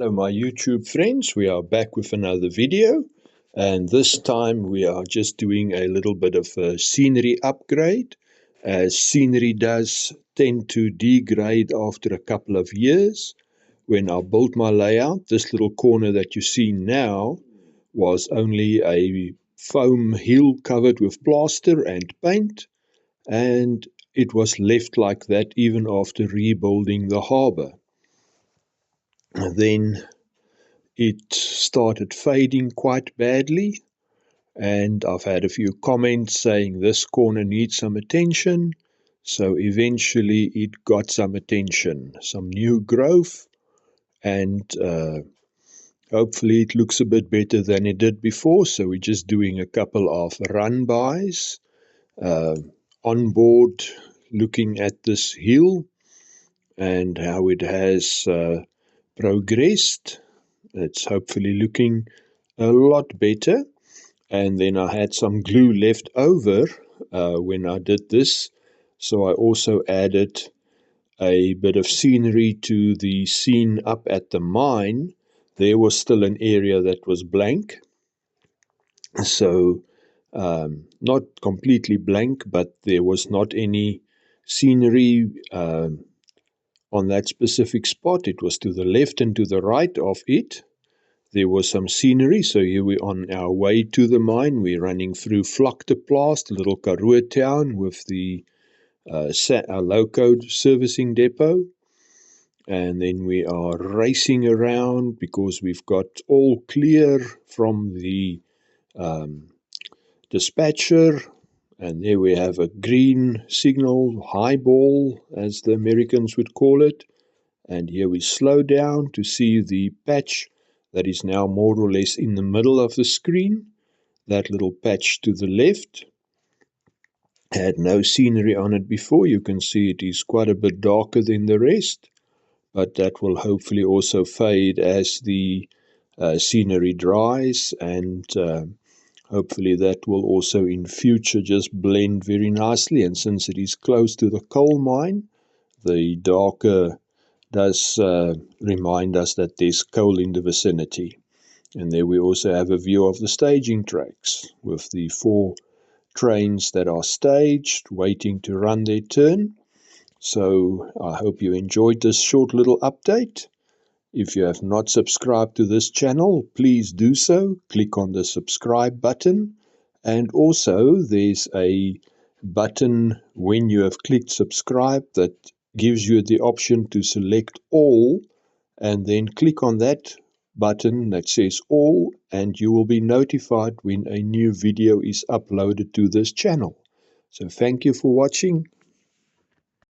Hello my YouTube friends, we are back with another video, and this time we are just doing a little bit of a scenery upgrade, as scenery does tend to degrade after a couple of years. When I built my layout, this little corner that you see now was only a foam hill covered with plaster and paint, and it was left like that even after rebuilding the harbour. Then it started fading quite badly, and I've had a few comments saying this corner needs some attention. So eventually it got some attention, some new growth, and hopefully it looks a bit better than it did before. So we're just doing a couple of run-bys on board, looking at this hill and how it has progressed. It's hopefully looking a lot better. And then I had some glue left over when I did this, so I also added a bit of scenery to the scene up at the mine. There was still an area that was blank, so not completely blank, but there was not any scenery on that specific spot. It was to the left and to the right of it. There was some scenery, so here we're on our way to the mine. We're running through Vlakteplaas, a little Karoo town with the low-code servicing depot. And then we are racing around because we've got all clear from the dispatcher. And there we have a green signal, highball, as the Americans would call it. And here we slow down to see the patch that is now more or less in the middle of the screen. That little patch to the left had no scenery on it before. You can see it is quite a bit darker than the rest, but that will hopefully also fade as the scenery dries, and hopefully that will also in future just blend very nicely. And since it is close to the coal mine, the darker does remind us that there's coal in the vicinity. And there we also have a view of the staging tracks with the 4 trains that are staged, waiting to run their turn. So I hope you enjoyed this short little update. If you have not subscribed to this channel, please do so. Click on the subscribe button. And also there's a button when you have clicked subscribe that gives you the option to select all, and then click on that button that says all, and you will be notified when a new video is uploaded to this channel. So thank you for watching.